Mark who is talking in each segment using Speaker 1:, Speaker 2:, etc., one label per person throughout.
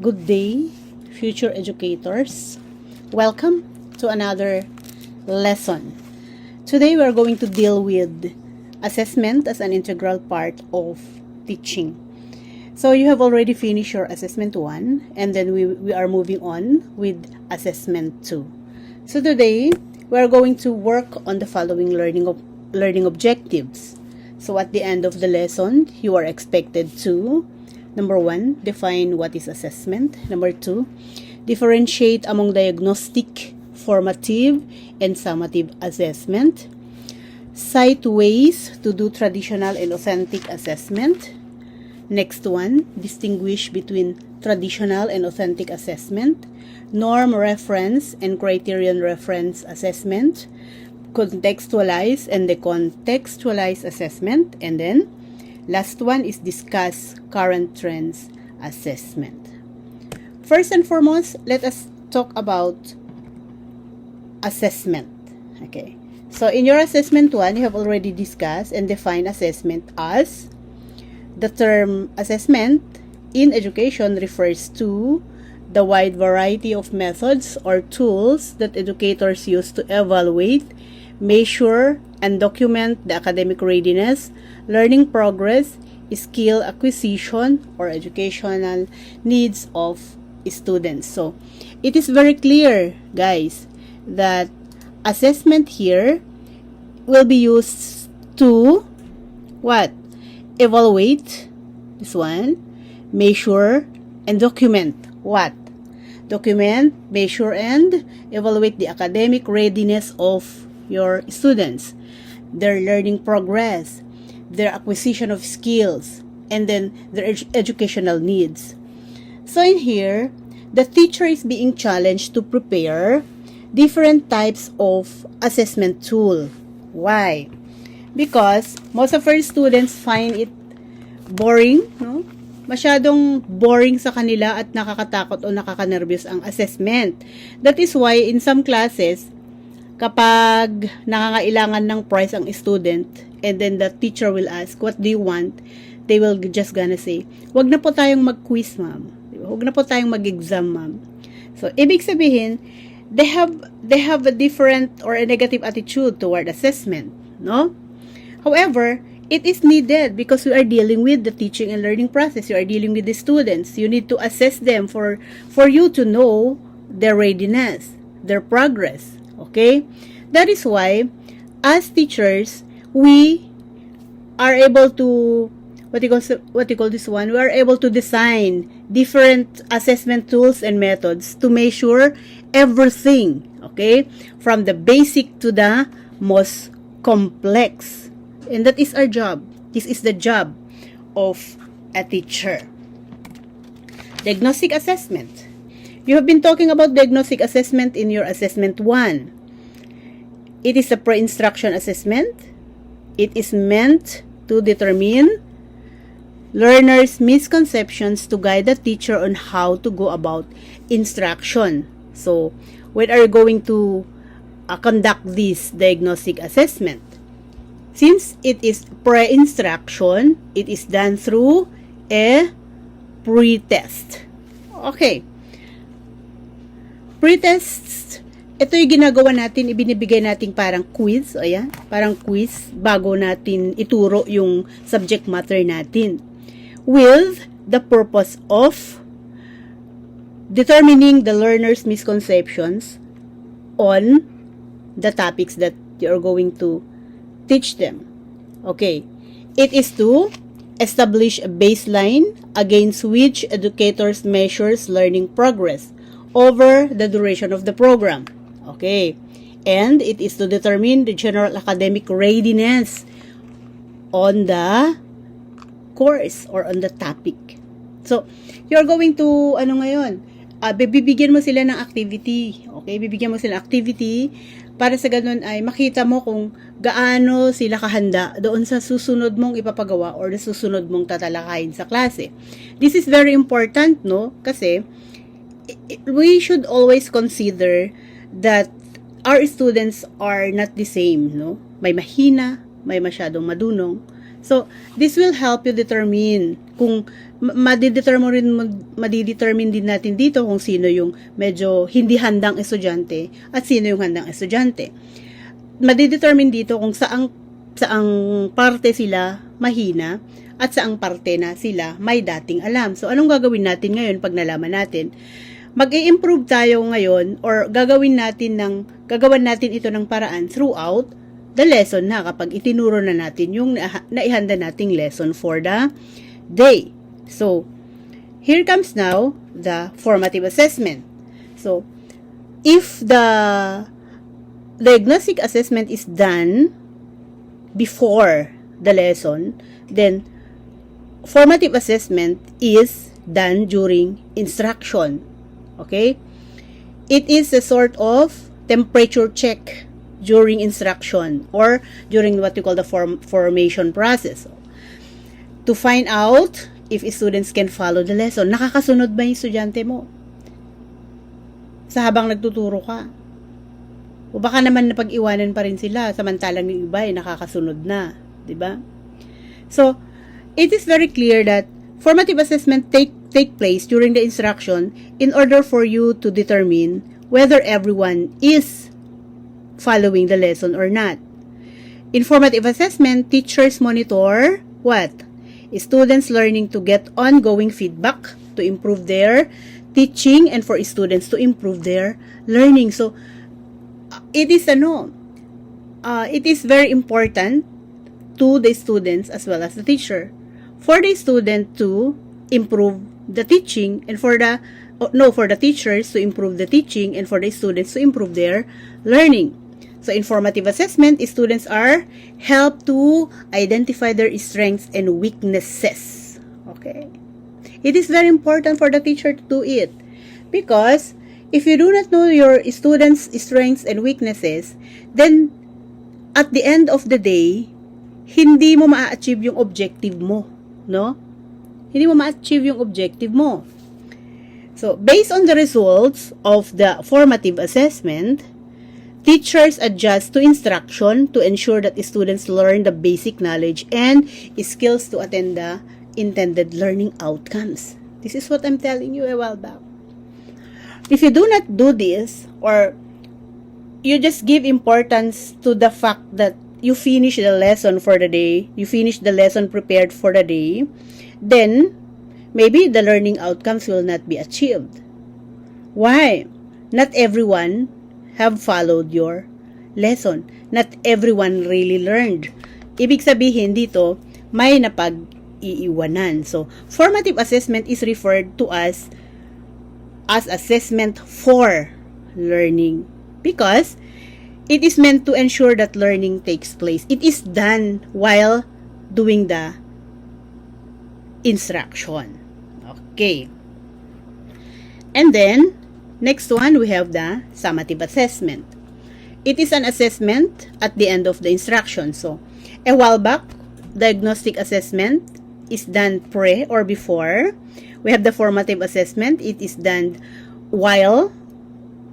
Speaker 1: Good day, future educators. Welcome to another lesson. Today we are going to deal with assessment as an integral part of teaching. So you have already finished your assessment 1 and then we are moving on with assessment 2. So today we are going to work on the following learning objectives. So at the end of the lesson, you are expected to number 1, define what is assessment. Number 2, differentiate among diagnostic, formative, and summative assessment. Cite ways to do traditional and authentic assessment. Next one, distinguish between traditional and authentic assessment. Norm reference and criterion reference assessment. Contextualized and decontextualized assessment. And then, last one is discuss current trends assessment. First and foremost, let us talk about assessment. Okay. So in your assessment 1, you have already discussed and defined assessment as the term assessment in education refers to the wide variety of methods or tools that educators use to evaluate, measure, and document the academic readiness, learning progress, skill acquisition, or educational needs of students. So, it is very clear, guys, that assessment here will be used to what? Evaluate, this one, measure, and document. What? Document, measure, and evaluate the academic readiness of your students, their learning progress, their acquisition of skills, and then their educational needs. So in here, the teacher is being challenged to prepare different types of assessment tool. Why? Because most of our students find it boring, no? Masyadong boring sa kanila at nakakatakot o nakakanervyos ang assessment. That is why in some classes, kapag nangangailangan ng prize ang student and then the teacher will ask, what do you want? They will just gonna say, wag na po tayong mag-quiz, ma'am. Wag na po tayong mag-exam, ma'am. So, ibig sabihin, they have a different or a negative attitude toward assessment, no? However, it is needed because we are dealing with the teaching and learning process. You are dealing with the students. You need to assess them for you to know their readiness, their progress. Okay? That is why, as teachers, we are able to, what you call this one? We are able to design different assessment tools and methods to measure everything. Okay? From the basic to the most complex. And that is our job. This is the job of a teacher. Diagnostic assessment. You have been talking about diagnostic assessment in your assessment 1. It is a pre-instruction assessment. It is meant to determine learners' misconceptions to guide the teacher on how to go about instruction. So, when are you going to conduct this diagnostic assessment? Since it is pre-instruction, it is done through a pre-test. Okay. Pre-tests, ito yung ginagawa natin, ibinibigay natin parang quiz, o yan, parang quiz bago natin ituro yung subject matter natin. With the purpose of determining the learner's misconceptions on the topics that you're going to teach them. Okay. It is to establish a baseline against which educators measures learning progress over the duration of the program. Okay. And it is to determine the general academic readiness on the course or on the topic. So, you're going to, bibigyan mo sila ng activity. Okay? Bibigyan mo sila ng activity para sa ganun ay makita mo kung gaano sila kahanda doon sa susunod mong ipapagawa or sa susunod mong tatalakayin sa klase. This is very important, no? Kasi we should always consider that our students are not the same, no? May mahina, may masyadong madunong. So, this will help you determine kung madidetermine din natin dito kung sino yung medyo hindi handang estudyante at sino yung handang estudyante. Madidetermine dito kung saang parte sila mahina at saang parte na sila may dating alam. So, anong gagawin natin ngayon pag nalaman natin? Mag-i-improve tayo ngayon or gagawan natin ito ng paraan throughout the lesson na kapag itinuro na natin yung naihanda nating lesson for the day. So, here comes now the formative assessment. So, if the diagnostic assessment is done before the lesson, then formative assessment is done during instruction. Okay? It is a sort of temperature check during instruction or during what we call the formation process. To find out if students can follow the lesson. Nakakasunod ba yung estudyante mo? Sa habang nagtuturo ka. O baka naman napag-iwanan pa rin sila samantalang yung iba ay nakakasunod na. Diba? So, it is very clear that formative assessment take place during the instruction in order for you to determine whether everyone is following the lesson or not. In formative assessment, teachers monitor what? Students learning to get ongoing feedback to improve their teaching and for students to improve their learning. So, it is very important to the students as well as the teacher for the student to improve the teaching and for the teachers to improve the teaching and for the students to improve their learning. So, in formative assessment, students are helped to identify their strengths and weaknesses. Okay? It is very important for the teacher to do it because if you do not know your students' strengths and weaknesses, then at the end of the day, hindi mo ma-achieve yung objective mo, no? Hindi mo ma-achieve yung objective mo. So, based on the results of the formative assessment, teachers adjust to instruction to ensure that students learn the basic knowledge and skills to attain the intended learning outcomes. This is what I'm telling you a while back. If you do not do this, or you just give importance to the fact that you finish the lesson for the day, you finish the lesson prepared for the day, then maybe the learning outcomes will not be achieved. Why? Not everyone have followed your lesson. Not everyone really learned. Ibig sabihin dito, may napag-iiwanan. So, formative assessment is referred to as assessment for learning because it is meant to ensure that learning takes place. It is done while doing the instruction. Okay. And then, next one, we have the summative assessment. It is an assessment at the end of the instruction. So, a while back, diagnostic assessment is done pre or before. We have the formative assessment. It is done while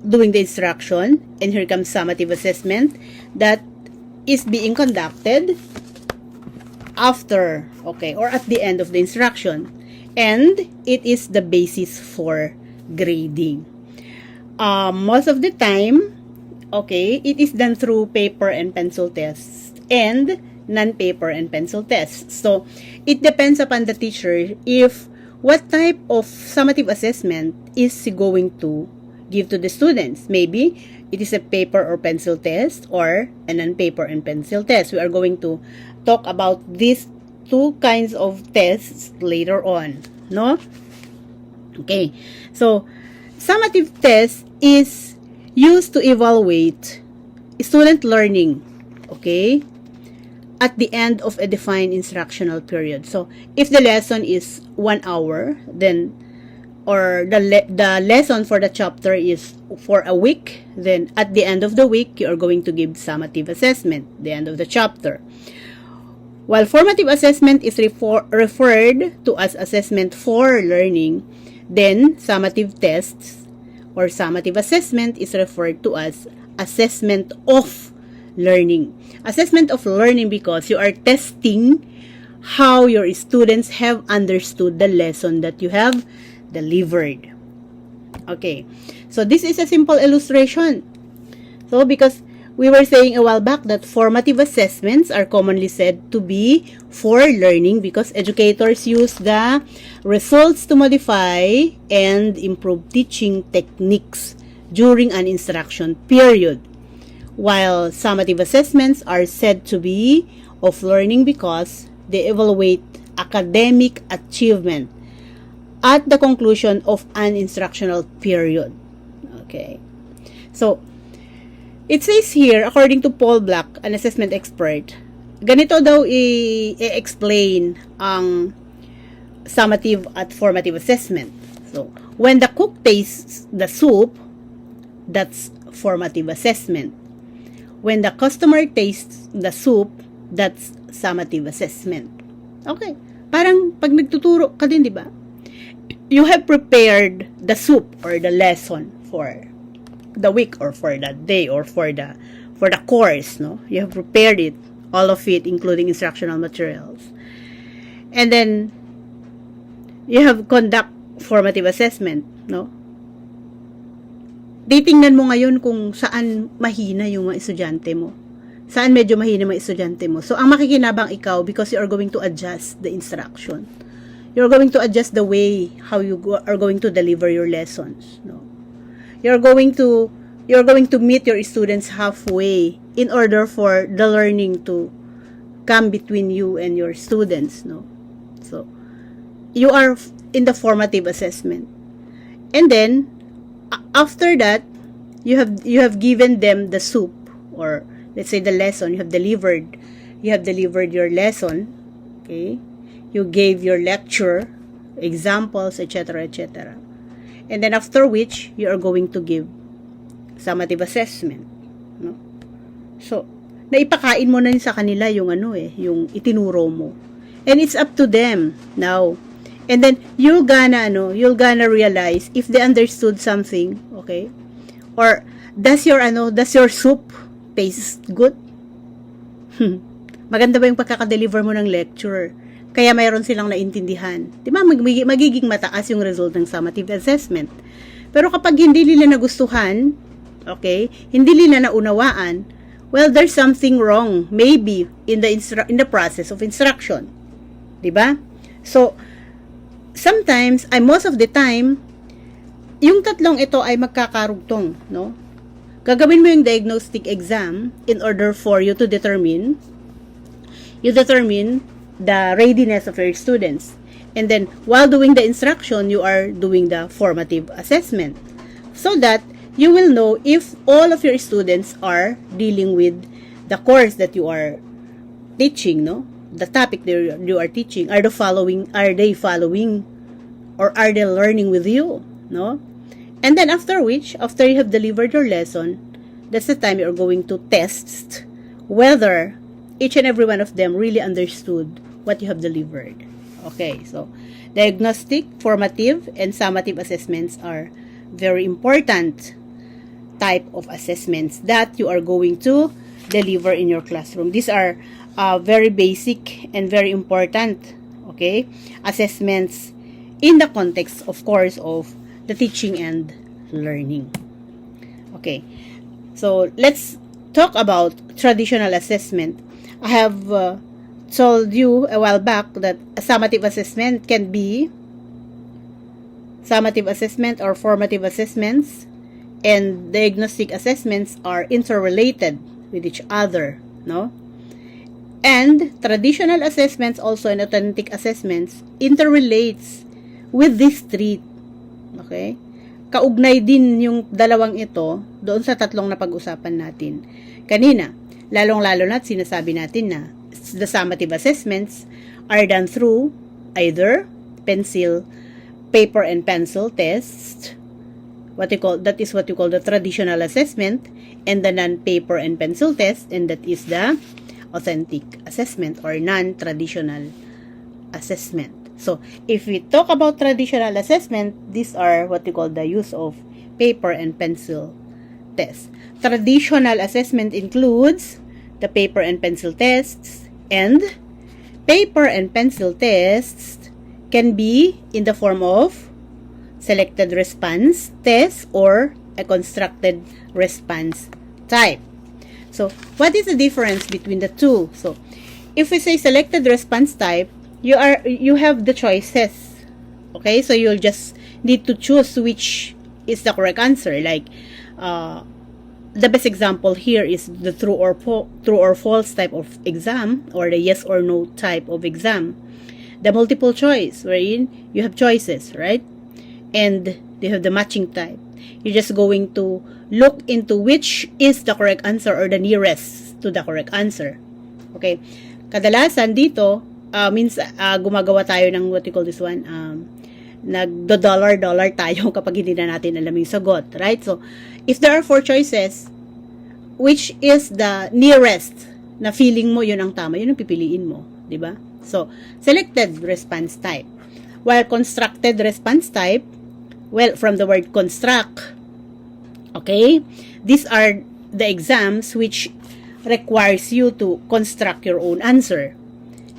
Speaker 1: doing the instruction. And here comes summative assessment that is being conducted after, okay, or at the end of the instruction. And it is the basis for grading. Most of the time, okay, it is done through paper and pencil tests and non-paper and pencil tests. So, it depends upon the teacher if what type of summative assessment is going to give to the students. Maybe it is a paper or pencil test or a non-paper and pencil test. We are going to talk about these two kinds of tests later on, no? Okay, so summative test is used to evaluate student learning, okay, at the end of a defined instructional period. So, if the lesson is 1 hour, then, or the lesson for the chapter is for a week, then at the end of the week, you are going to give summative assessment, the end of the chapter. While formative assessment is referred to as assessment for learning, then summative tests or summative assessment is referred to as assessment of learning. Assessment of learning because you are testing how your students have understood the lesson that you have delivered. Okay, so this is a simple illustration. So because we were saying a while back that formative assessments are commonly said to be for learning because educators use the results to modify and improve teaching techniques during an instruction period, while summative assessments are said to be of learning because they evaluate academic achievement at the conclusion of an instructional period. Okay. So, it says here, according to Paul Black, an assessment expert, ganito daw i-explain ang summative at formative assessment. So, when the cook tastes the soup, that's formative assessment. When the customer tastes the soup, that's summative assessment. Okay. Parang pag nagtuturo ka din, di ba? You have prepared the soup or the lesson for the week or for that day or for the course, no? You have prepared it, all of it, including instructional materials. And then, you have conduct formative assessment, no? Titingnan mo ngayon kung saan mahina yung mga estudyante mo. Saan medyo mahina mga estudyante mo. So, ang makikinabang ikaw because you are going to adjust the instruction. You're going to adjust the way how you are going to deliver your lessons, no? You're going to meet your students halfway in order for the learning to come between you and your students, no? So, you are in the formative assessment. And then, after that, you have given them the soup, or let's say the lesson. You have delivered your lesson. Okay, you gave your lecture, examples, etc., etc. And then after which you are going to give summative assessment, no? So, naipakain mo na sa kanila yung yung itinuro mo. And it's up to them now. And then you're gonna realize if they understood something, okay? Or does your soup taste good? Maganda ba yung pagkaka-deliver mo ng lecture? Kaya mayroon silang naintindihan. Diba? Magiging mataas yung result ng summative assessment. Pero kapag hindi nila nagustuhan, okay, hindi nila naunawaan, well, there's something wrong, maybe, in the process of instruction. Diba? So, sometimes, most of the time, yung tatlong ito ay magkakarugtong, no? Gagawin mo yung diagnostic exam in order for you to determine the readiness of your students. And then, while doing the instruction, you are doing the formative assessment. So that, you will know if all of your students are dealing with the course that you are teaching, no? The topic that you are teaching. Are they following, or are they learning with you, no? And then, after you have delivered your lesson, that's the time you're going to test whether each and every one of them really understood what you have delivered. Okay, so diagnostic, formative, and summative assessments are very important type of assessments that you are going to deliver in your classroom. These are very basic and very important, okay, assessments in the context, of course, of the teaching and learning. Okay, so let's talk about traditional assessment. I have told you a while back that a summative assessment can be summative assessment or formative assessments, and diagnostic assessments are interrelated with each other, no? And traditional assessments also and authentic assessments interrelates with these three. Okay? Kaugnay din yung dalawang ito doon sa tatlong na pag-usapan natin kanina. Lalong-lalo na sinasabi natin na the summative assessments are done through either paper and pencil tests, what you call the traditional assessment, and the non-paper and pencil test, and that is the authentic assessment or non-traditional assessment. So, if we talk about traditional assessment, these are what you call the use of paper and pencil tests. Traditional assessment includes the paper and pencil tests and paper and pencil tests can be in the form of selected response test or a constructed response type. So, what is the difference between the two? So, if we say selected response type, you have the choices. Okay, so you'll just need to choose which is the correct answer. Like, the best example here is the true or false type of exam, or the yes or no type of exam. The multiple choice, wherein you have choices, right? And you have the matching type. You're just going to look into which is the correct answer or the nearest to the correct answer. Okay? Kadalasan dito, gumagawa tayo ng what you call this one, nagdo-dollar tayo kapag hindi na natin alam yung sagot, right? So, if there are 4 choices, which is the nearest na feeling mo yun ang tama, yun ang pipiliin mo, di ba? So, selected response type. While constructed response type, well, from the word construct, okay, these are the exams which requires you to construct your own answer,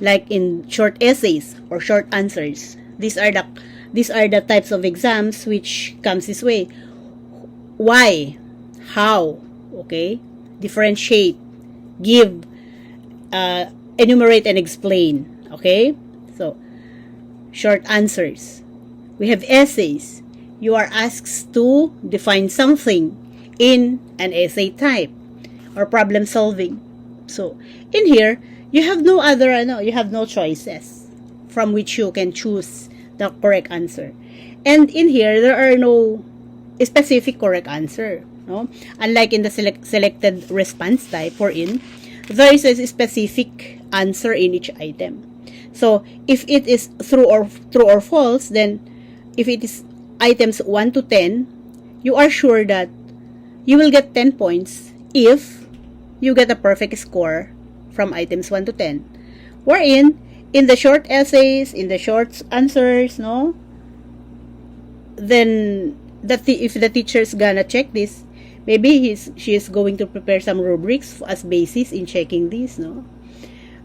Speaker 1: like in short essays or short answers. These are the types of exams which comes this way. Why? How? Okay? Differentiate. Give. Enumerate and explain. Okay? So, short answers. We have essays. You are asked to define something in an essay type or problem solving. So, in here, you have no choices from which you can choose the correct answer. And in here, there are no specific correct answer. No? Unlike in the selected response type, there is a specific answer in each item. So, if it is true or false, then if it is items 1 to 10, you are sure that you will get 10 points if you get a perfect score from items 1 to 10. Wherein, in the short essays, in the short answers, no, then if the teacher's gonna check this, maybe she is going to prepare some rubrics as basis in checking this, no.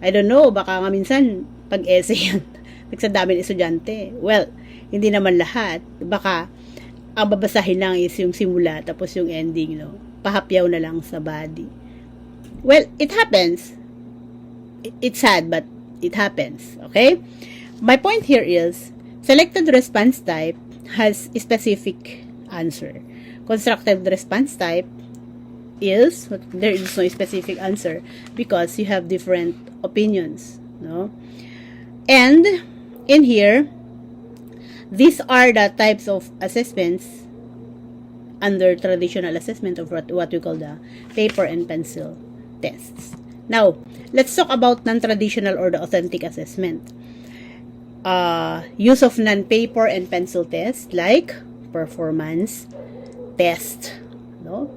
Speaker 1: I don't know, baka nga minsan pag essay yan, nagsadami ng estudyante. Well, hindi naman lahat. Baka ang babasahin lang is yung simula tapos yung ending, no. Pahapyaw na lang sa body. Well, it happens. It's sad, but it happens. Okay? My point here is, selected response type has a specific answer. Constructed response type is, there is no specific answer because you have different opinions. No? And, in here, these are the types of assessments under traditional assessment of what we call the paper and pencil tests. Now, let's talk about non-traditional or the authentic assessment. Use of non-paper and pencil tests like performance test. No?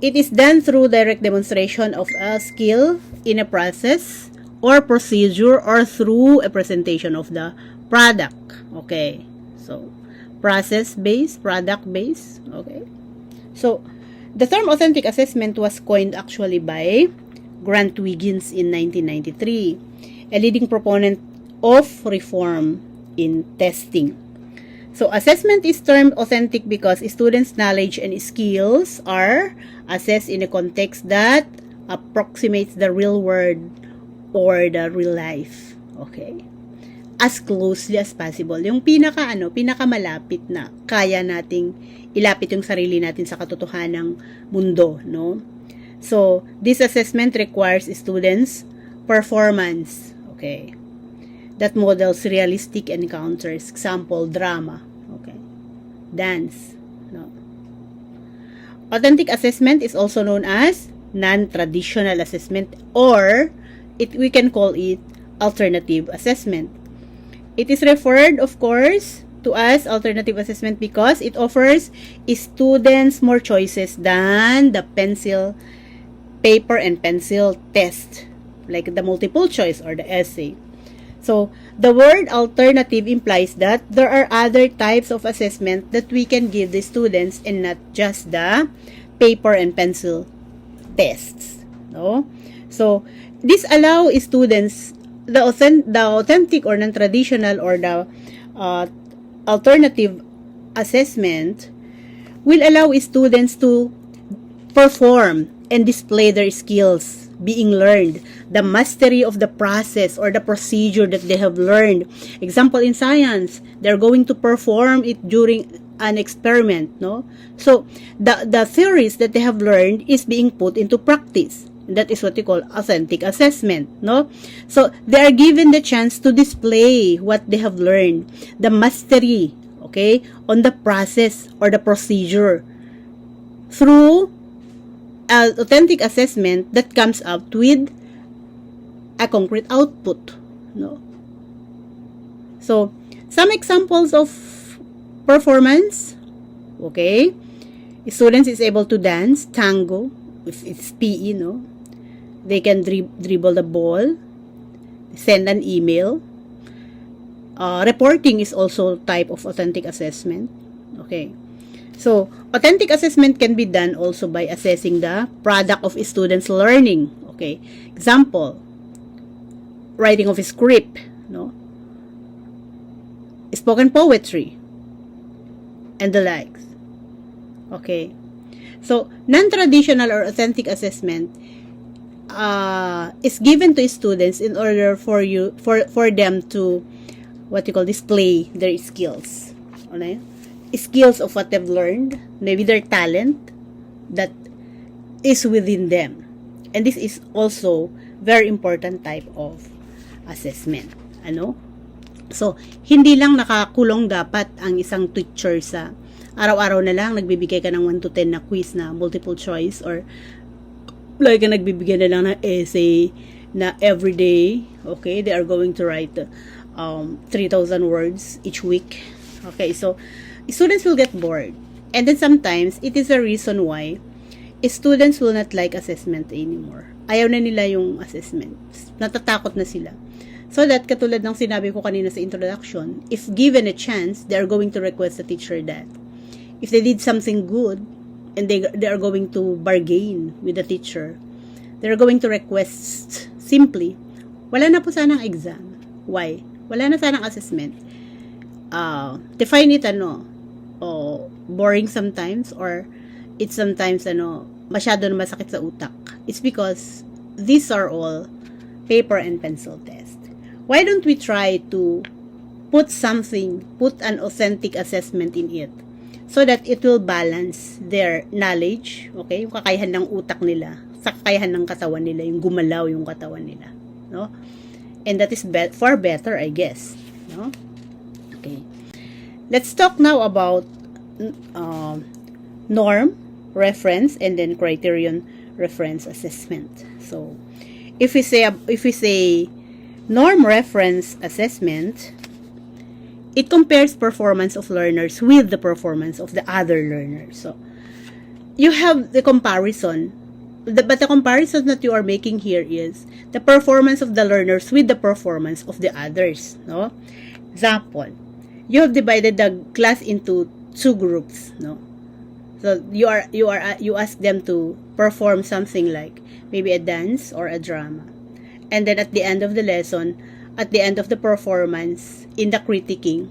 Speaker 1: It is done through direct demonstration of a skill in a process or procedure or through a presentation of the product. Okay. So, process-based, product-based. Okay. So, the term authentic assessment was coined actually by Grant Wiggins in 1993, a leading proponent of reform in testing. So, assessment is termed authentic because students' knowledge and skills are assessed in a context that approximates the real world or the real life. Okay? As closely as possible. Yung pinakamalapit na kaya nating ilapit yung sarili natin sa katotohanang mundo, no? So, this assessment requires students' performance, okay, that models realistic encounters, example, drama, okay, dance, no? Authentic assessment is also known as non-traditional assessment, or we can call it alternative assessment. It is referred, of course, to as alternative assessment because it offers students more choices than the paper and pencil test, like the multiple choice or the essay. So, the word alternative implies that there are other types of assessment that we can give the students and not just the paper and pencil tests. No? So, this allow students the authentic or non-traditional or the alternative assessment will allow students to perform and display their skills being learned, the mastery of the process or the procedure that they have learned. Example, in science, they're going to perform it during an experiment, no? So the theories that they have learned is being put into practice. That is what we call authentic assessment, no? So they are given the chance to display what they have learned, the mastery, okay, on the process or the procedure through authentic assessment that comes out with a concrete output, no? So some examples of performance, okay, students is able to dance tango, if it's PE, no? They can dribble the ball, send an email. Reporting is also type of authentic assessment, okay. So authentic assessment can be done also by assessing the product of students' learning, okay. Example, writing of a script, no, spoken poetry, and the likes, okay. So non-traditional or authentic assessment is given to students in order for them to what you call display their skills, okay? Skills of what they've learned, maybe their talent that is within them, and this is also very important type of assessment, ano? So hindi lang nakakulong dapat ang isang teacher sa araw-araw na lang nagbibigay ka ng 1 to 10 na quiz na multiple choice, or like nagbibigay na lang ng essay na everyday, okay, they are going to write 3,000 words each week, okay. So students will get bored, and then sometimes it is a reason why students will not like assessment anymore. Ayaw na nila yung assessment, natatakot na sila. So that, katulad ng sinabi ko kanina sa introduction, if given a chance, they are going to request the teacher that if they did something good and they are going to bargain with the teacher, they are going to request simply, wala na po sanang exam. Why? Wala na sanang assessment. Define it boring sometimes, or it's sometimes masyado na masakit sa utak. It's because these are all paper and pencil test. Why don't we try to put an authentic assessment in it, so that it will balance their knowledge, okay, yung kakayahan ng utak nila sa kakayahan ng katawan nila, yung gumalaw yung katawan nila, no? And that is far better, I guess, no? Okay. Let's talk now about norm, reference, and then criterion reference assessment. So, if we say norm reference assessment, it compares performance of learners with the performance of the other learners. So, you have the comparison, but the comparison that you are making here is the performance of the learners with the performance of the others, no? Example, you have divided the class into 2 groups, no? So you ask them to perform something like maybe a dance or a drama, and then at the end of the lesson, at the end of the performance, in the critiquing,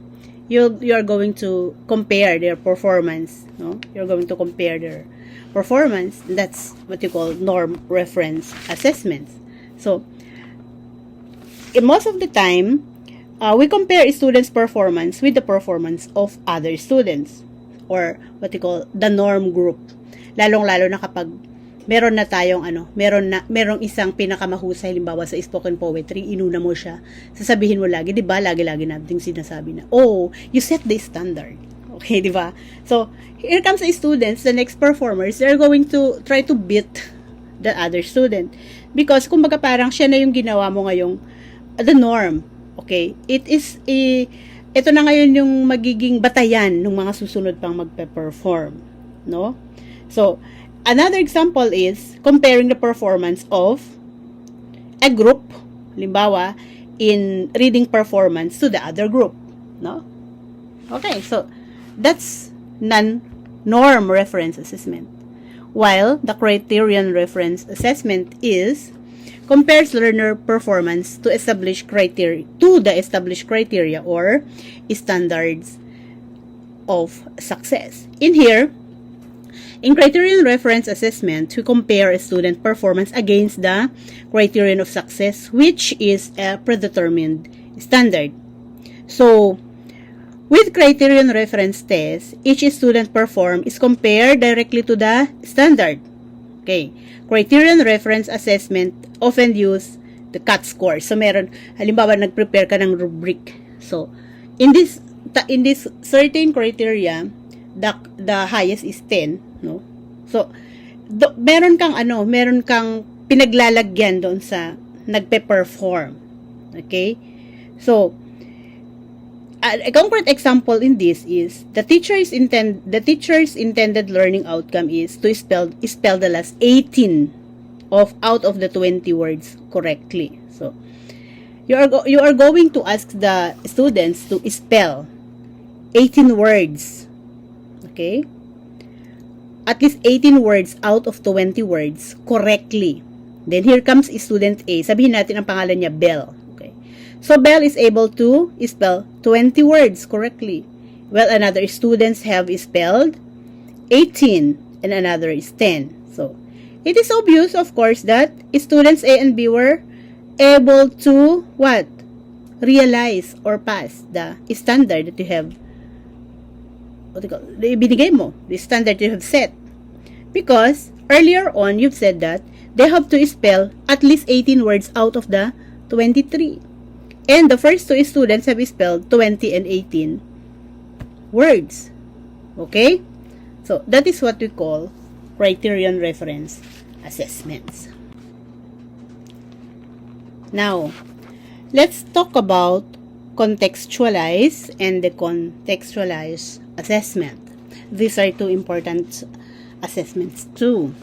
Speaker 1: you are going to compare their performance, no? You're going to compare their performance. That's what you call norm reference assessments. So most of the time, we compare students' performance with the performance of other students, or what you call the norm group. Lalong-lalo na kapag meron na tayong merong isang pinakamahusay, halimbawa sa spoken poetry, inuna mo siya, sasabihin mo lagi, 'di ba? Lagi-lagi nating sinasabi na, "Oh, you set the standard." Okay, 'di ba? So, here comes the students, the next performers, they're going to try to beat the other student, because kumbaga parang siya na yung ginawa mo ngayong the norm. Okay? Ito na ngayon yung magiging batayan ng mga susunod pang magpe-perform, no? So, another example is comparing the performance of a group, halimbawa, in reading performance to the other group, no? Okay, so that's non-norm reference assessment. While the criterion reference assessment is compares learner performance to the established criteria or standards of success. In here, in criterion reference assessment, we compare a student performance against the criterion of success, which is a predetermined standard. So, with criterion reference test, each student perform is compared directly to the standard. Okay. Criterion reference assessment often use the cut score. So, meron, halimbawa, nag-prepare ka ng rubric. So, in this certain criteria, the highest is 10, no? So, meron kang pinaglalagyan doon sa nagpe-perform. Okay? So, a concrete example in this is the teacher's intended learning outcome is to spell the last 18 out of the 20 words correctly. So you are going to ask the students to spell 18 words. Okay? At least 18 words out of 20 words correctly. Then here comes student A. Sabihin natin ang pangalan niya Bell. So, Bell is able to spell 20 words correctly, while another students have spelled 18 and another is 10. So, it is obvious, of course, that students A and B were able to, what? Realize or pass the standard that you have, ibinigay mo, the standard you have set. Because, earlier on, you've said that they have to spell at least 18 words out of the 23. And the first two students have spelled 20 and 18 words. Okay? So, that is what we call criterion reference assessments. Now, let's talk about contextualized and the contextualized assessment. These are two important assessments too.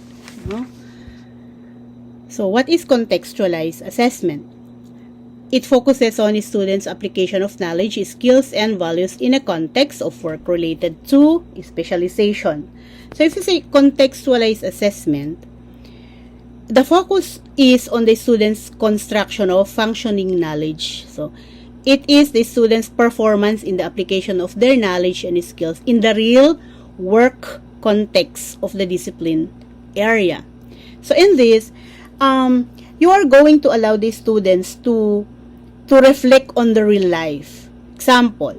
Speaker 1: No? So, what is contextualized assessment? It focuses on students' application of knowledge, skills, and values in a context of work related to specialization. So, if you say contextualized assessment, the focus is on the students' construction of functioning knowledge. So, it is the students' performance in the application of their knowledge and skills in the real work context of the discipline area. So, in this, you are going to allow the students to reflect on the real life. Example,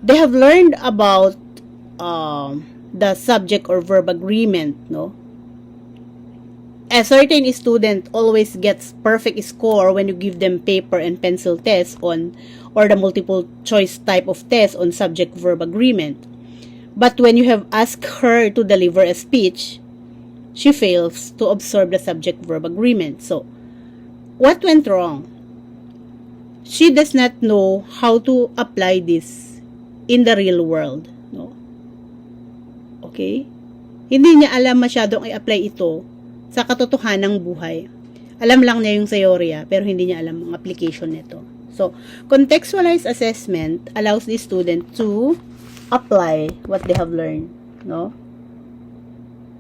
Speaker 1: they have learned about the subject or verb agreement, no? A certain student always gets perfect score when you give them paper and pencil tests on, or the multiple choice type of test on subject verb agreement. But when you have asked her to deliver a speech, she fails to absorb the subject verb agreement. So, what went wrong? She does not know how to apply this in the real world, no? Okay? Hindi niya alam masyadong i-apply ito sa katotohanang buhay. Alam lang niya yung teorya, pero hindi niya alam ang application nito. So, contextualized assessment allows the student to apply what they have learned, no?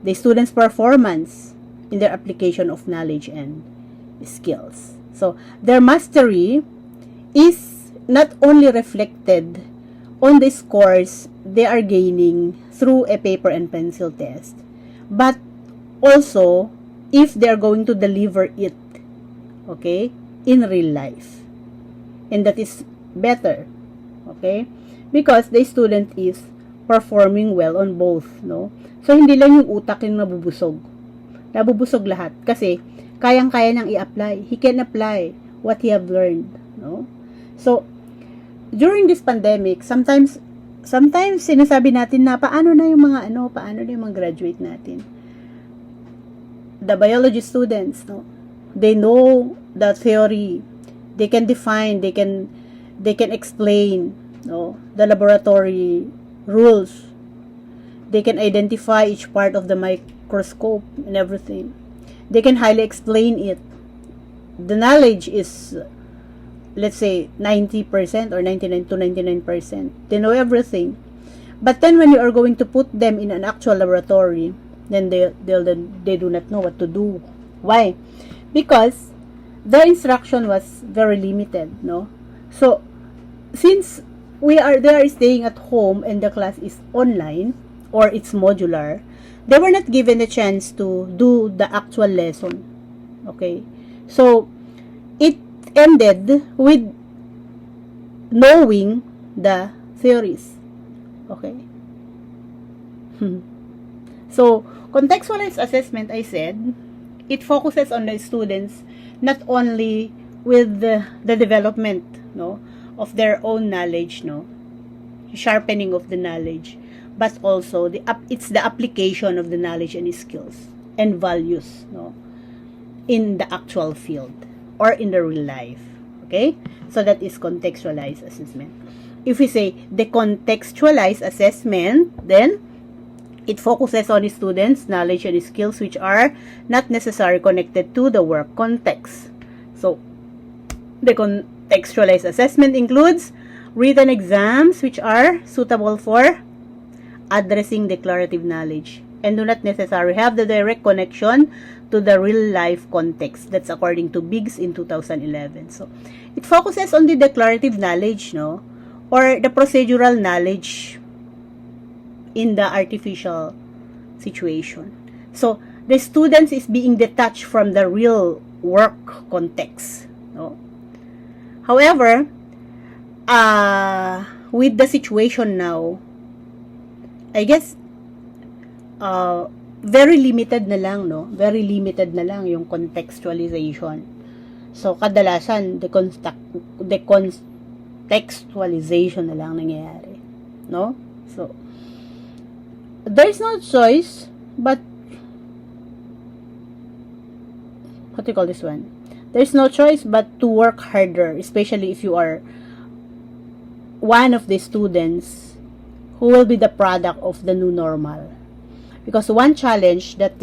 Speaker 1: The student's performance in their application of knowledge and skills. So, their mastery is not only reflected on the scores they are gaining through a paper and pencil test, but also if they are going to deliver it, okay, in real life. And that is better, okay, because the student is performing well on both, no? So, hindi lang yung utak yung nabubusog. Nabubusog lahat kasi kayang-kaya niyang i-apply. He can apply what he have learned, no? So, during this pandemic, sometimes sinasabi natin na paano na yung mga graduate natin. The biology students, no? They know the theory. They can define, they can explain, no, the laboratory rules. They can identify each part of the microscope and everything. They can highly explain it. The knowledge is, let's say, 90% or 99 to 99%. They know everything. But then when you are going to put them in an actual laboratory, then they do not know what to do. Why? because the instruction was very limited, no? So, since they are staying at home and the class is online or it's modular, they were not given a chance to do the actual lesson. Okay? So, it ended with knowing the theories. Okay? So, contextualized assessment, I said, it focuses on the students not only with the development, no, of their own knowledge, no, sharpening of the knowledge, but also it's the application of the knowledge and skills and values, no, in the actual field or in the real life. Okay, so that is contextualized assessment. If we say the contextualized assessment, then it focuses on the students' knowledge and skills which are not necessarily connected to the work context. So, the contextualized assessment includes written exams which are suitable for addressing declarative knowledge and do not necessarily have the direct connection to the real-life context. That's according to Biggs in 2011. So, it focuses on the declarative knowledge, no, or the procedural knowledge in the artificial situation. So, the students is being detached from the real work context. No? However, with the situation now, I guess, very limited na lang, no? Very limited na lang yung contextualization. So, kadalasan, the contextualization na lang nangyayari. No? So, there's no choice but what do you call this one? There's no choice but to work harder, especially if you are one of the students who will be the product of the new normal. Because one challenge upon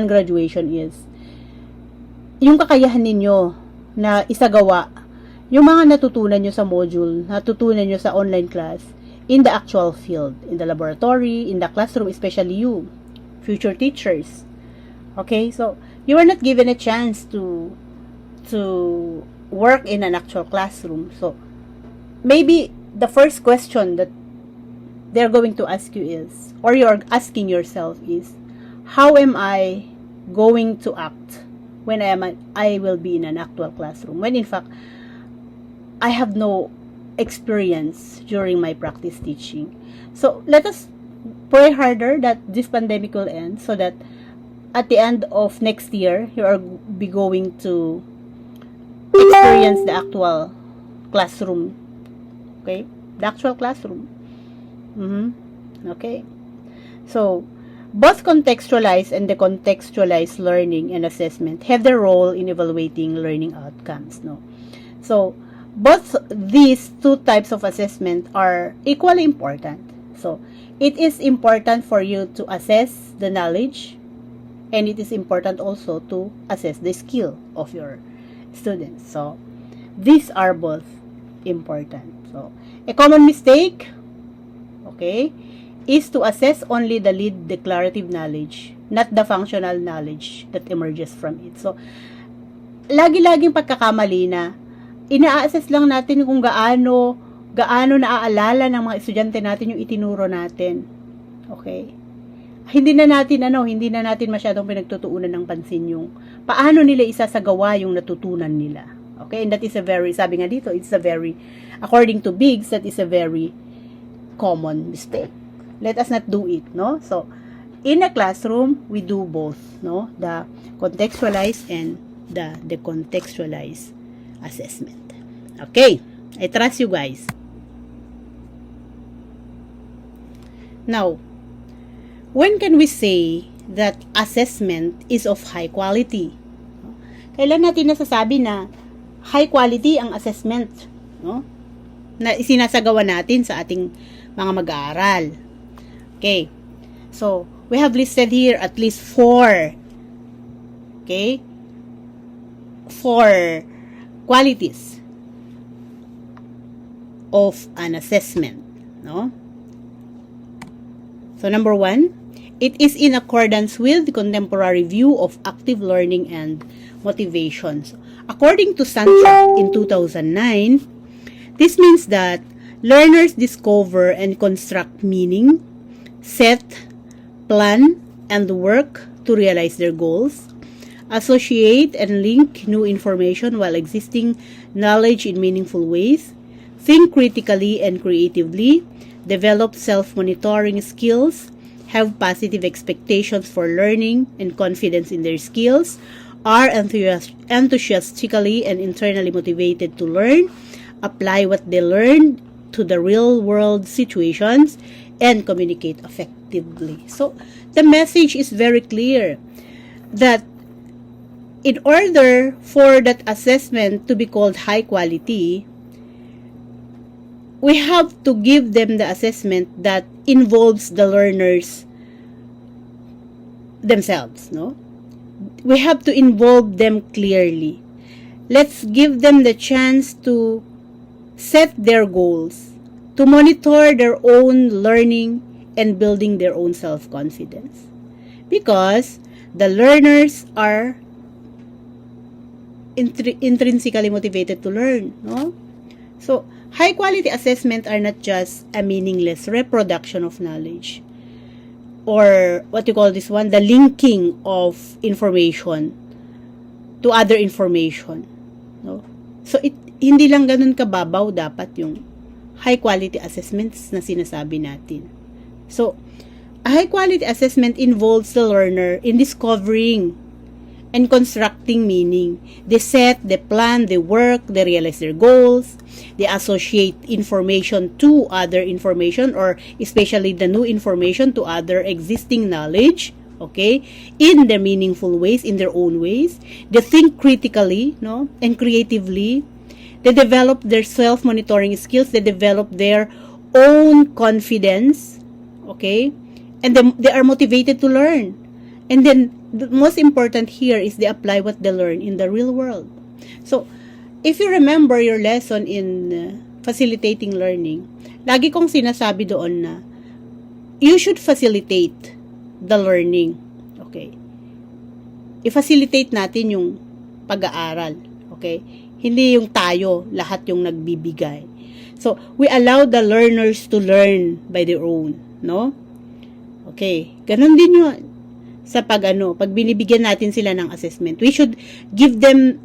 Speaker 1: graduation is yung kakayahan ninyo na isagawa yung mga natutunan nyo sa module, natutunan nyo sa online class in the actual field, in the laboratory, in the classroom, especially you, future teachers. Okay, so you are not given a chance to work in an actual classroom. So maybe the first question that they're going to ask you is, or you're asking yourself is, how am I going to act when I will be in an actual classroom? When in fact, I have no experience during my practice teaching. So let us pray harder that this pandemic will end so that at the end of next year, you are be going to experience the actual classroom. Okay? The actual classroom. Okay. So, both contextualized and decontextualized learning and assessment have their role in evaluating learning outcomes. No? So, both these two types of assessment are equally important. So, it is important for you to assess the knowledge, and it is important also to assess the skill of your students. So, these are both important. So, a common mistake, okay, is to assess only the lead declarative knowledge, not the functional knowledge that emerges from it. So, lagi-laging pagkakamali na ina-assess lang natin kung gaano naaalala ng mga estudyante natin yung itinuro natin. Okay? Hindi na natin masyadong pinagtutuunan ng pansin yung paano nila isasagawa yung natutunan nila. Okay? And that is sabi nga dito, according to Biggs, that is a very common mistake. Let us not do it, no? So, in a classroom, we do both, no? The contextualized and the decontextualized assessment. Okay, I trust you guys. Now, when can we say that assessment is of high quality? Kailan natin nasasabi na high quality ang assessment, no? Na isinasagawa natin sa ating mga mag-aaral. Okay, so we have listed here at least 4 qualities of an assessment, no? So number 1, It is in accordance with the contemporary view of active learning and motivations. According to Santra in 2009, this means that learners discover and construct meaning, set, plan, and work to realize their goals, associate and link new information while existing knowledge in meaningful ways, think critically and creatively, develop self-monitoring skills, have positive expectations for learning and confidence in their skills, are enthusiastically and internally motivated to learn, apply what they learned to the real-world situations, and communicate effectively. So, the message is very clear that in order for that assessment to be called high quality, we have to give them the assessment that involves the learners themselves, no? We have to involve them clearly. Let's give them the chance to set their goals, to monitor their own learning and building their own self-confidence. Because the learners are intrinsically motivated to learn, no? So, high-quality assessment are not just a meaningless reproduction of knowledge or what you call this one, the linking of information to other information. No? So, hindi lang ganun kababaw dapat yung high-quality assessments na sinasabi natin. So, a high-quality assessment involves the learner in discovering and constructing meaning. They set, they plan, they work, they realize their goals, they associate information to other information or especially the new information to other existing knowledge, okay, in their meaningful ways, in their own ways. They think critically, no, and creatively. They develop their self-monitoring skills, they develop their own confidence, okay, and they are motivated to learn. And then, the most important here is they apply what they learn in the real world. So, if you remember your lesson in facilitating learning, lagi kong sinasabi doon na you should facilitate the learning. Okay? I-facilitate natin yung pag-aaral. Okay? Hindi yung tayo, lahat yung nagbibigay. So, we allow the learners to learn by their own. No? Okay. Ganon din yun. Sa pag binibigyan natin sila ng assessment, we should give them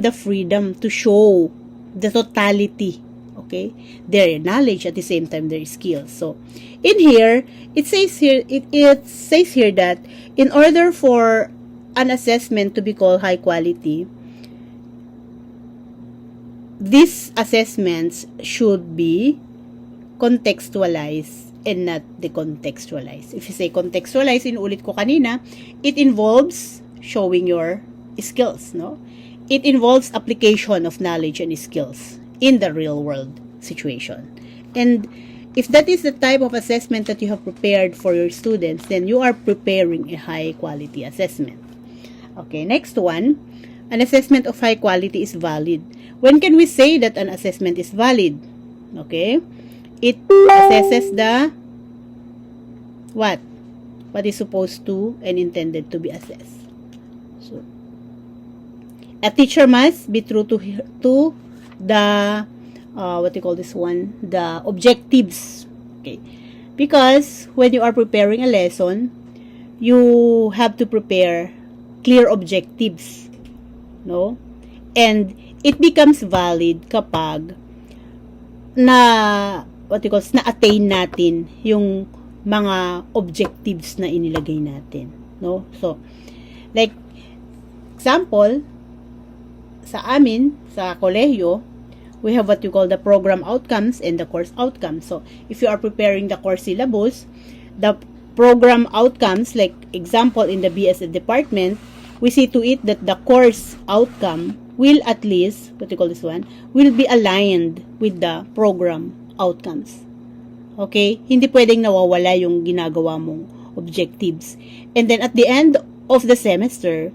Speaker 1: the freedom to show the totality, okay, their knowledge at the same time their skills. So in here it says here that in order for an assessment to be called high quality, these assessments should be contextualized and not decontextualized. If you say contextualized, inulit ko kanina, it involves showing your skills, no? It involves application of knowledge and skills in the real world situation. And if that is the type of assessment that you have prepared for your students, then you are preparing a high quality assessment. Okay, next one, an assessment of high quality is valid. When can we say that an assessment is valid? Okay? It assesses the what is supposed to and intended to be assessed. So, a teacher must be true to the what you call this one, the objectives. Okay, because when you are preparing a lesson, you have to prepare clear objectives, no? And it becomes valid kapag na-attain natin yung mga objectives na inilagay natin, no? So, like, example, sa amin, sa kolehiyo, we have what you call the program outcomes and the course outcomes. So, if you are preparing the course syllabus, the program outcomes, like example in the BSF department, we see to it that the course outcome will at least, what you call this one, will be aligned with the program outcomes. Okay? Hindi pwedeng nawawala yung ginagawa mong objectives. And then at the end of the semester,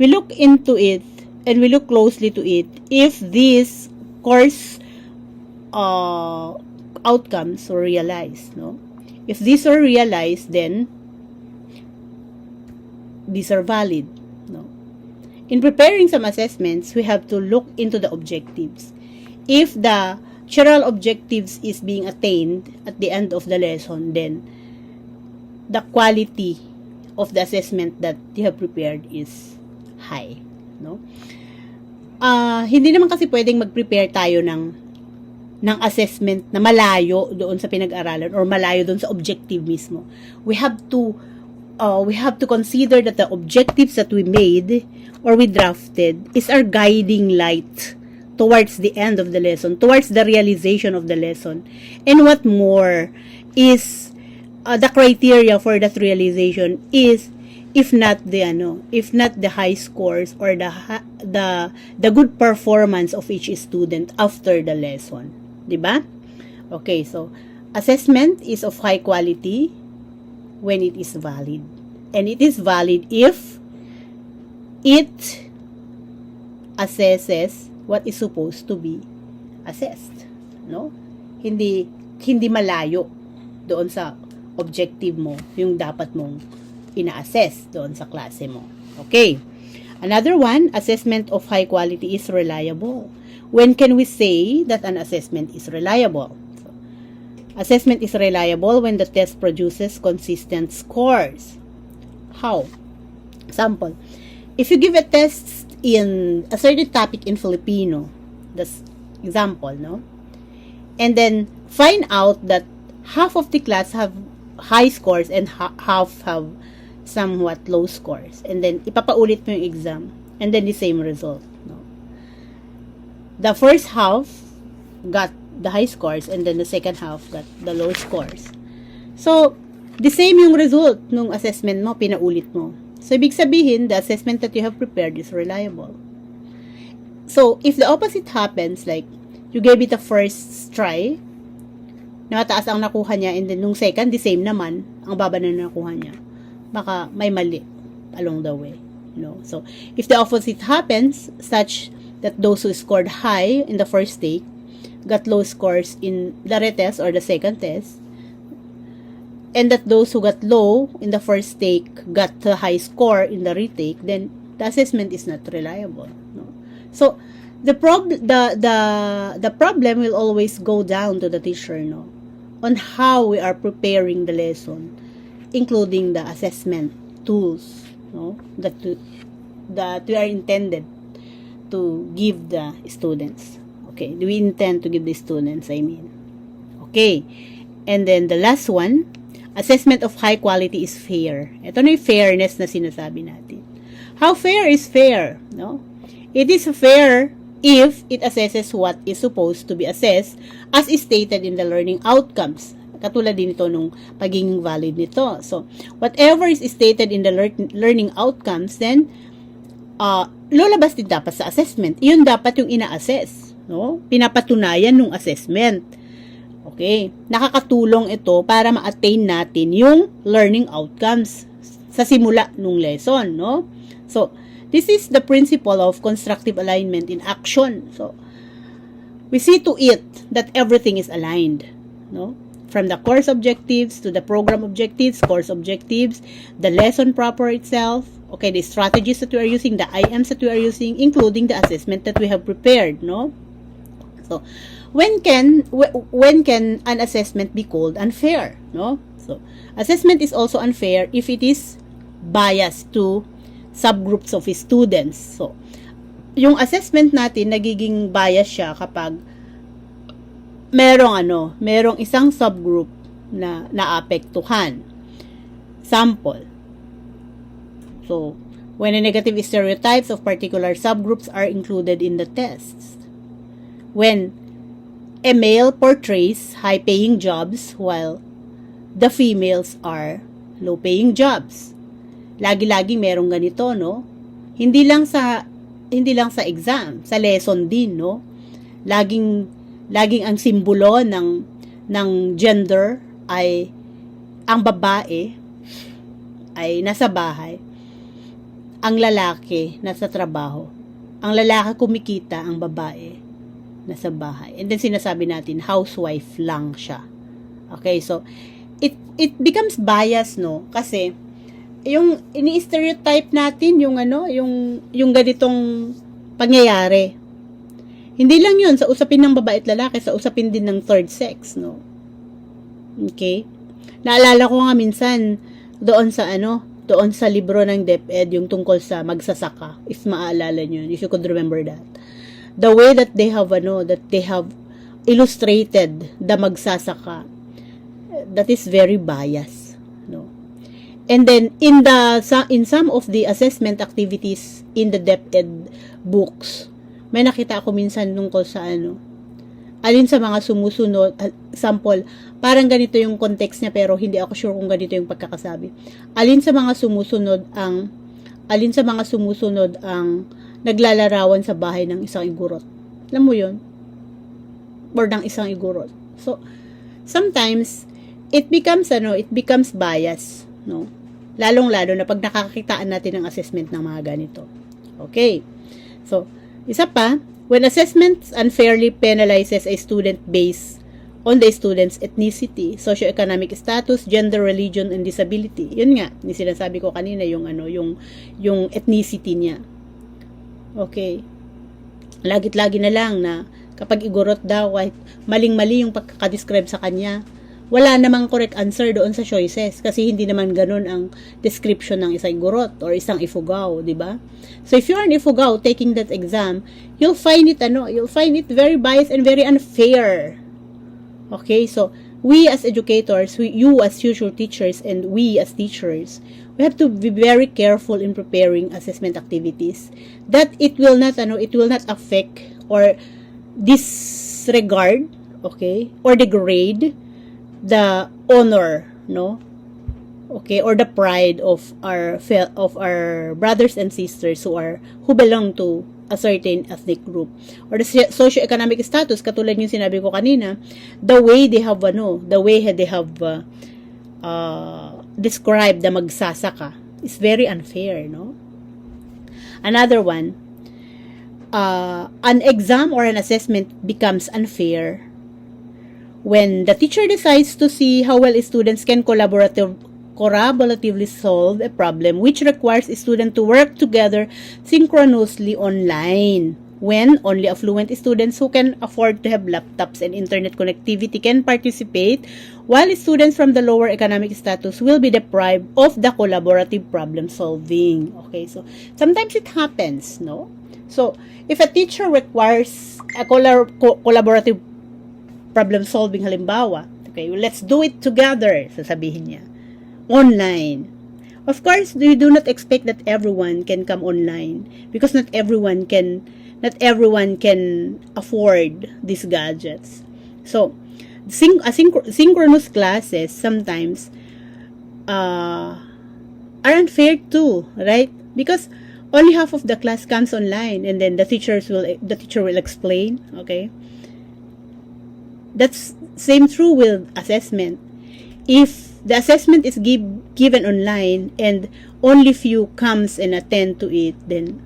Speaker 1: we look into it and we look closely to it if these course outcomes were realized. No? If these are realized, then these are valid, no? In preparing some assessments, we have to look into the objectives. If the general objectives is being attained at the end of the lesson, then the quality of the assessment that you have prepared is high, no? Hindi naman kasi pwedeng mag-prepare tayo ng assessment na malayo doon sa pinag-aralan or malayo doon sa objective mismo. We have to consider that the objectives that we made or we drafted is our guiding light towards the end of the lesson, towards the realization of the lesson. And what more is the criteria for that realization is if not the high scores or the good performance of each student after the lesson, 'di ba? Okay, so assessment is of high quality when it is valid. And it is valid if it assesses what is supposed to be assessed, no? Hindi malayo doon sa objective mo, yung dapat mong ina-assess doon sa klase mo. Okay. Another one, assessment of high quality is reliable. When can we say that an assessment is reliable? So, assessment is reliable when the test produces consistent scores. How? Example, if you give a test in a certain topic in Filipino, that's example, no? And then find out that half of the class have high scores and half have somewhat low scores, and then ipapaulit mo yung exam and then the same result, no? The first half got the high scores and then the second half got the low scores. So the same yung result nung assessment mo, pinaulit mo. So ibig sabihin, the assessment that you have prepared is reliable. So if the opposite happens, like you gave it a first try, na mataas ang nakuha niya, and then nung second, the same naman, ang baba na nakuha niya, baka may mali along the way, you know. So if the opposite happens, such that those who scored high in the first take got low scores in the retest or the second test, and that those who got low in the first take got a high score in the retake, then the assessment is not reliable, no? So the problem will always go down to the teacher, no, on how we are preparing the lesson, including the assessment tools, no, that we are intended to give the students. Okay, do we intend to give the students, I mean. Okay, and then the last one, assessment of high quality is fair. Ito na yung fairness na sinasabi natin. How fair is fair, no? It is fair if it assesses what is supposed to be assessed as is stated in the learning outcomes. Katulad din ito nung pagiging valid nito. So, whatever is stated in the learning outcomes, then, lulabas din dapat sa assessment. Iyon dapat yung ina-assess, no? Pinapatunayan nung assessment. Okay? Nakakatulong ito para ma-attain natin yung learning outcomes sa simula nung lesson, no? So, this is the principle of constructive alignment in action. So, we see to it that everything is aligned, no? From the course objectives to the program objectives, course objectives, the lesson proper itself, okay, the strategies that we are using, the IMs that we are using, including the assessment that we have prepared, no? So, when can an assessment be called unfair, no? So, assessment is also unfair if it is biased to subgroups of students. So, yung assessment natin nagiging bias siya kapag merong isang subgroup na naapektuhan. Sample. So, when a negative stereotypes of particular subgroups are included in the tests. When a male portrays high-paying jobs while the females are low-paying jobs. Lagi-lagi merong ganito, no? Hindi lang sa exam, sa lesson din, no? Laging ang simbolo ng gender ay ang babae ay nasa bahay, ang lalaki nasa trabaho. Ang lalaki kumikita, ang babae nasa bahay. And then sinasabi natin housewife lang siya. Okay, so it becomes bias, no? Kasi yung ini-stereotype natin yung yung ganitong pangyayari. Hindi lang yun sa usapin ng babae at lalaki, sa usapin din ng third sex, no? Okay? Naalala ko nga minsan doon sa libro ng DepEd yung tungkol sa magsasaka, if maaalala niyo, if you could remember that. The way that they have illustrated the magsasaka, that is very biased, no? And then in some of the assessment activities in the DepEd books, may nakita ako minsan tungkol sa alin sa mga sumusunod, sample, parang ganito yung context niya pero hindi ako sure kung ganito yung pagkakasabi. Alin sa mga sumusunod ang naglalarawan sa bahay ng isang igurot. Alam mo yun? Or ng isang igurot. So, sometimes, it becomes bias, no? Lalong-lalo na pag nakakakitaan natin ng assessment ng mga ganito. Okay. So, isa pa, when assessments unfairly penalizes a student based on the student's ethnicity, socioeconomic status, gender, religion, and disability. Yun nga, ni sinasabi ko kanina yung ethnicity niya. Okay. Lagit-lagi na lang na kapag igorot daw, maling-mali yung pagkakadescribe sa kanya, wala namang correct answer doon sa choices kasi hindi naman ganun ang description ng isang igorot or isang ifugao, di ba? So if you're an ifugao taking that exam, you'll find it very biased and very unfair. Okay, so we as educators, you as future teachers, and we as teachers, we have to be very careful in preparing assessment activities that it will not affect or disregard, okay, or degrade the honor, no, okay, or the pride of our brothers and sisters who belong to a certain ethnic group, or the socioeconomic status, katulad yung sinabi ko kanina, the way they have described the magsasaka is very unfair, no? Another one, an exam or an assessment becomes unfair when the teacher decides to see how well students can collaboratively solve a problem which requires a student to work together synchronously online, when only affluent students who can afford to have laptops and internet connectivity can participate, while students from the lower economic status will be deprived of the collaborative problem solving. Okay, so sometimes it happens, no? So if a teacher requires a collaborative problem solving, halimbawa, okay, well, let's do it together, sasabihin niya, online. Of course, you do not expect that everyone can come online because not everyone can afford these gadgets. So, synchronous classes sometimes are unfair too, right? Because only half of the class comes online, and then the teacher will explain, okay? That's same true with assessment. If the assessment is given online and only few comes and attend to it, then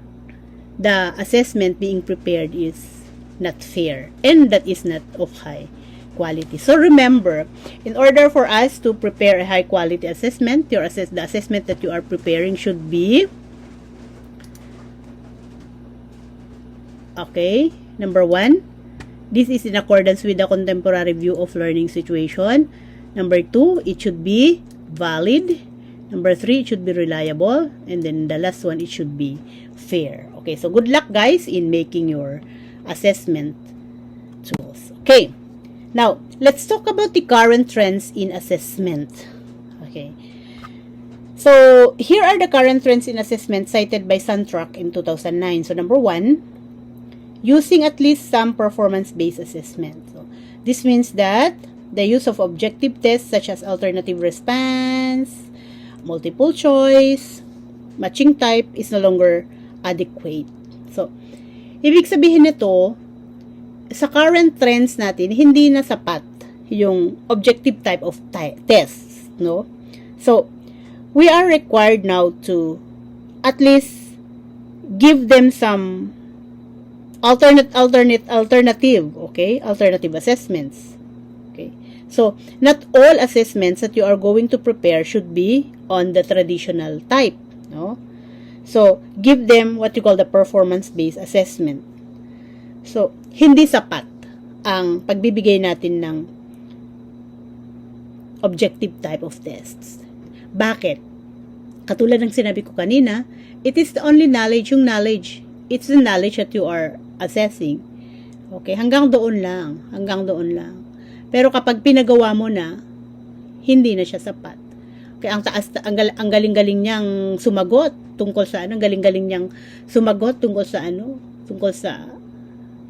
Speaker 1: the assessment being prepared is not fair, and that is not of high quality. So remember, in order for us to prepare a high quality assessment, the assessment that you are preparing should be, okay, number 1, this is in accordance with the contemporary view of learning situation. Number 2, it should be valid. Number 3, it should be reliable. And then the last one, it should be fair. Okay, so good luck guys in making your assessment tools. Okay, now let's talk about the current trends in assessment. Okay, so here are the current trends in assessment cited by Suntrack in 2009. So number 1, using at least some performance-based assessment. So, this means that the use of objective tests such as alternative response, multiple choice, matching type is no longer adequate. So, ibig sabihin nito, sa current trends natin, hindi na sapat yung objective type of tests, no? So, we are required now to at least give them some alternative, okay? Alternative assessments. Okay? So, not all assessments that you are going to prepare should be on the traditional type, no? So, give them what you call the performance-based assessment. So, hindi sapat ang pagbibigay natin ng objective type of tests. Bakit? Katulad ng sinabi ko kanina, it is the only knowledge, yung knowledge. It's the knowledge that you are assessing. Okay, hanggang doon lang. Pero kapag pinagawa mo na, hindi na siya sapat. Okay, ang galing-galing niyang sumagot tungkol sa ano, tungkol sa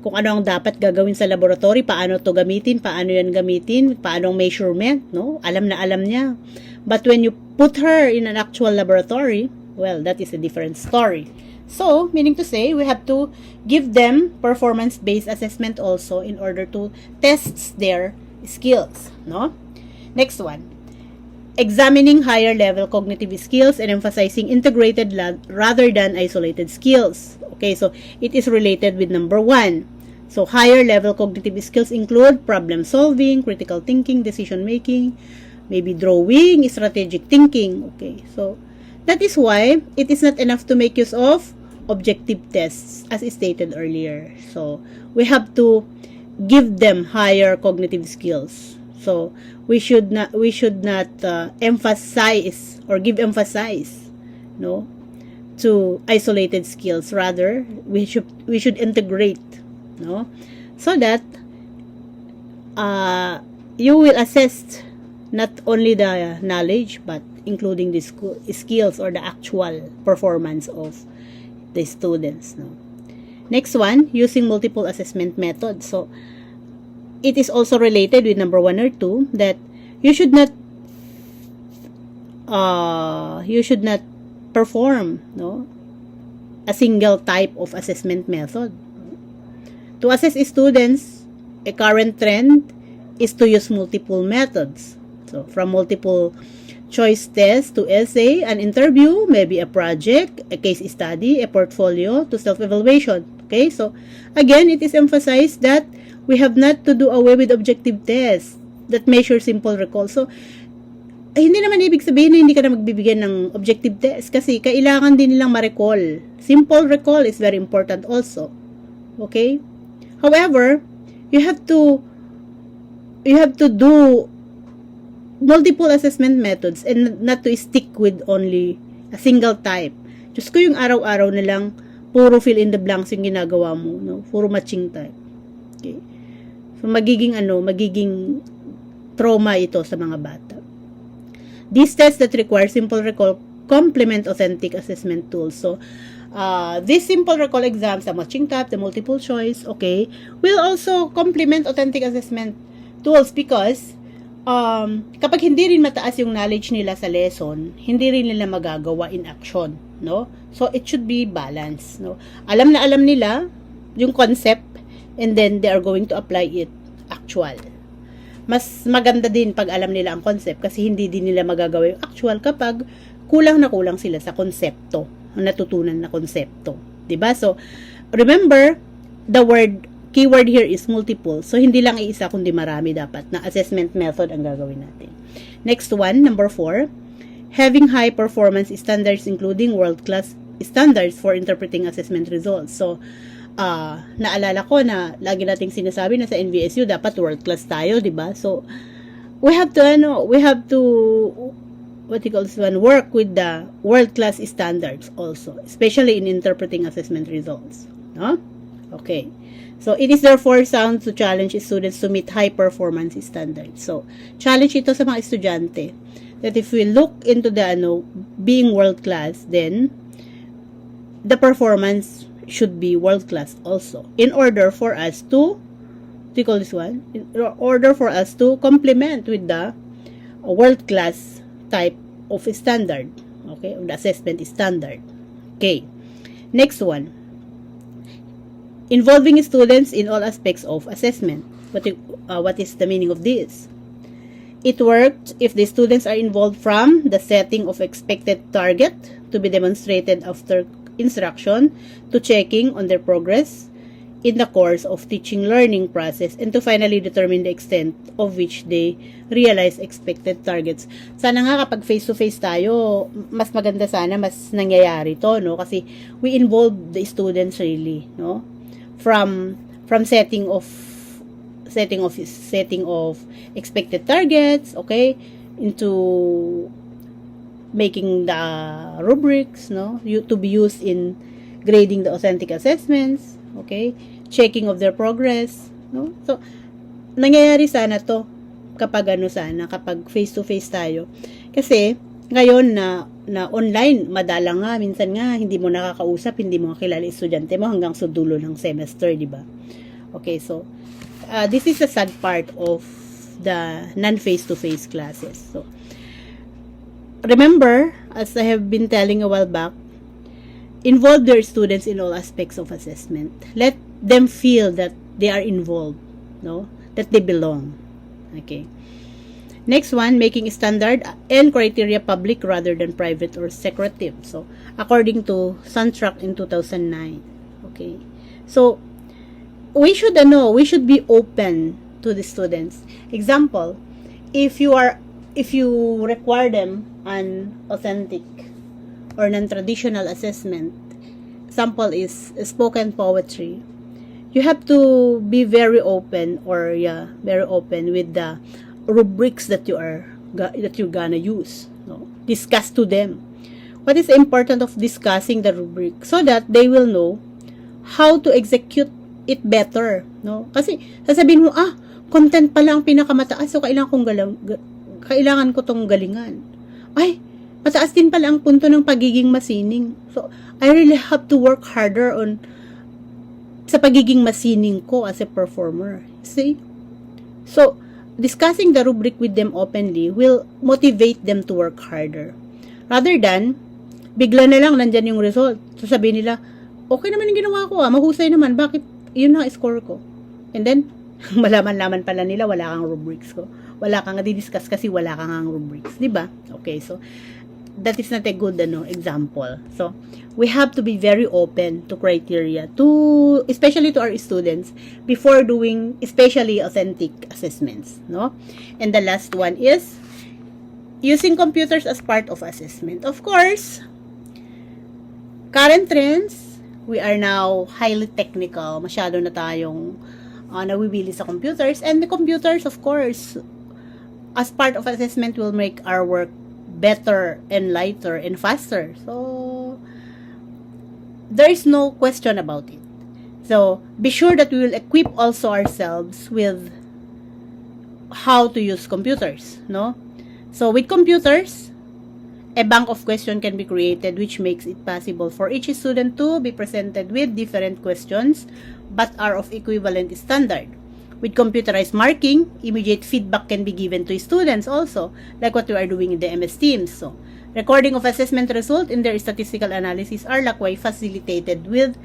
Speaker 1: kung ano ang dapat gagawin sa laboratory, paano to gamitin, paano yan gamitin, paano ang measurement, no? Alam na alam niya. But when you put her in an actual laboratory, well, that is a different story. So, meaning to say, we have to give them performance-based assessment also in order to test their skills, no? Next one. Examining higher level cognitive skills and emphasizing integrated rather than isolated skills. Okay, so it is related with number 1. So, higher level cognitive skills include problem solving, critical thinking, decision making, maybe drawing, strategic thinking. Okay, so that is why it is not enough to make use of objective tests as stated earlier. So, we have to give them higher cognitive skills. So, we should not emphasize or give emphasis, no, to isolated skills. Rather, we should integrate, no, so that you will assess not only the knowledge but including the skills or the actual performance of the students, no. Next one, using multiple assessment methods. So, it is also related with number 1 or 2 that you should not perform, no, a single type of assessment method. To assess students, a current trend is to use multiple methods. So, from multiple choice test to essay, an interview, maybe a project, a case study, a portfolio, to self-evaluation. Okay, so again, it is emphasized that we have not to do away with objective tests that measure simple recall. So, hindi naman ibig sabihin na hindi ka na magbibigyan ng objective test kasi kailangan din nilang ma-recall. Simple recall is very important also. Okay? However, you have to do multiple assessment methods and not to stick with only a single type. Diyos ko, yung araw-araw na lang puro fill in the blanks yung ginagawa mo, no? Puro matching type. Okay? So, magiging trauma ito sa mga bata. These tests that require simple recall complement authentic assessment tools. So, these simple recall exams, the matching type, the multiple choice, okay, will also complement authentic assessment tools because kapag hindi rin mataas yung knowledge nila sa lesson, hindi rin nila magagawa in action, no? So, it should be balanced, no? Alam na alam nila yung concept and then they are going to apply it actual. Mas maganda din pag alam nila ang concept kasi hindi din nila magagawa yung actual kapag kulang na kulang sila sa konsepto, natutunan na konsepto. Diba? So, remember, the keyword here is multiple. So, hindi lang iisa kundi marami dapat na assessment method ang gagawin natin. Next one, number 4, having high performance standards including world-class standards for interpreting assessment results. So, naalala ko na lagi nating sinasabi na sa NVSU dapat world-class tayo, diba? So, we have to work with the world-class standards also, especially in interpreting assessment results. No? Okay. So, it is therefore sound to challenge students to meet high performance standards. So, challenge ito sa mga estudyante that if we look into the being world-class, then the performance should be world-class also in order for us to complement with the world-class type of standard, okay, of the assessment standard. Okay, next one, involving students in all aspects of assessment. What is the meaning of this? It worked if the students are involved from the setting of expected target to be demonstrated after instruction to checking on their progress in the course of teaching learning process, and to finally determine the extent of which they realize expected targets. Sana nga kapag face-to-face tayo, mas maganda sana, mas nangyayari to, no? Kasi we involve the students really, no? From setting of expected targets, okay, into making the rubrics, no, to be used in grading the authentic assessments, okay, checking of their progress, no. So nangyayari sana to kapag kapag face to face tayo, kasi ngayon na online, madala nga, minsan nga hindi mo nakakausap, hindi mo kilala estudyante mo hanggang sa dulo ng semester, di ba? Okay, so this is the sad part of the non-face-to-face classes. So remember, as I have been telling a while back, involve your students in all aspects of assessment. Let them feel that they are involved, no? That they belong. Okay. Next one, making standard and criteria public rather than private or secretive. So, according to Suntrack in 2009. Okay. So, we should be open to the students. Example, if you require them an authentic or non-traditional assessment, example is spoken poetry, you have to be very open with the rubrics that you're gonna use, no? Discuss to them what is important of discussing the rubric so that they will know how to execute it better, no? Kasi sasabihin mo, content pala ang pinakamataas, so kailangan ko tong galingan. Ay, mataas din pala ang punto ng pagiging masining. So, I really have to work harder sa pagiging masining ko as a performer. See? So, discussing the rubric with them openly will motivate them to work harder. Rather than, bigla na lang nandyan yung result. So, sabihin nila, okay naman yung ginawa ko, mahusay naman, bakit yun na score ko? And then, malaman-laman pala nila, wala kang rubrics ko. Wala kang di-discuss kasi wala kang rubrics. Diba? Okay, so, that is not a good example. So, we have to be very open to criteria, especially to our students, before doing especially authentic assessments, no? And the last one is using computers as part of assessment. Of course, current trends, we are now highly technical. Masyado na tayong nawibili sa computers, and the computers, of course, as part of assessment, will make our work better and lighter and faster. So, there is no question about it. So, be sure that we will equip also ourselves with how to use computers, no? So, with computers, a bank of questions can be created, which makes it possible for each student to be presented with different questions but are of equivalent standard. With computerized marking, immediate feedback can be given to students also, like what we are doing in the MS Teams. So, recording of assessment result in their statistical analysis are likewise facilitated with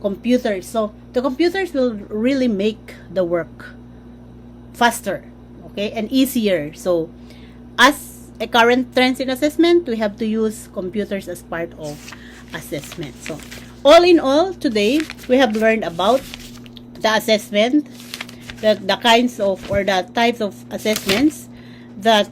Speaker 1: computers. So, the computers will really make the work faster, okay, and easier. So, as a current trends in assessment, we have to use computers as part of assessment. So, all in all, today, we have learned about the assessment, the kinds of or the types of assessments, the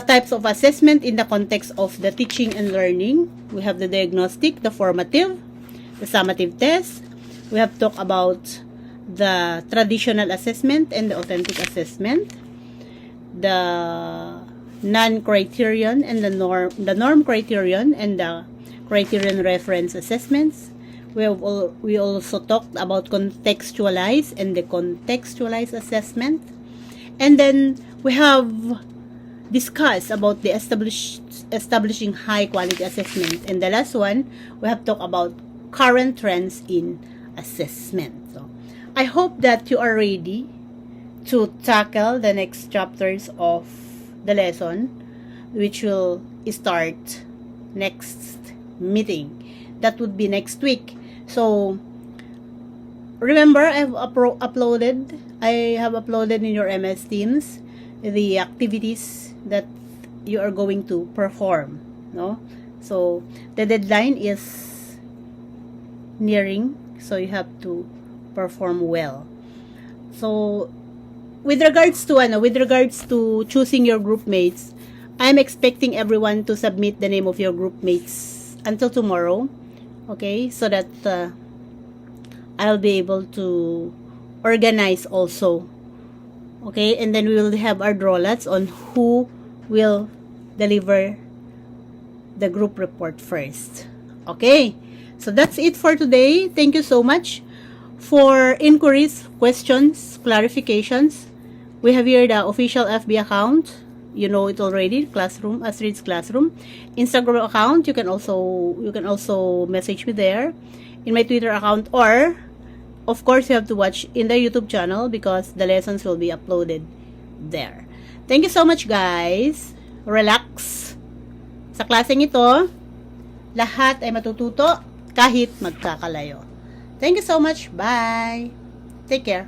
Speaker 1: types of assessment in the context of the teaching and learning. We have the diagnostic, the formative, the summative test. We have talked about the traditional assessment and the authentic assessment, the non-criterion and the norm criterion and the criterion reference assessments. We also talked about contextualized and the contextualized assessment. And then we have discussed about the establishing high quality assessment. And the last one, we have talked about current trends in assessment. So, I hope that you are ready to tackle the next chapters of the lesson, which will start next meeting. That would be next week. So, remember, I have uploaded in your MS Teams the activities that you are going to perform, no? So, the deadline is nearing, so you have to perform well. So with regards to choosing your group mates, I'm expecting everyone to submit the name of your group mates until tomorrow, okay, so that I'll be able to organize also, okay, and then we will have our draw lots on who will deliver the group report first. Okay, so that's it for today. Thank you so much. For inquiries, questions, clarifications, we have here the official FB account. You know it already, Classroom, Astrid's Classroom. Instagram account, you can also message me there. In my Twitter account, or of course you have to watch in the YouTube channel because the lessons will be uploaded there. Thank you so much, guys. Relax. Sa klaseng ito, lahat ay matututo kahit magkakalayo. Thank you so much. Bye. Take care.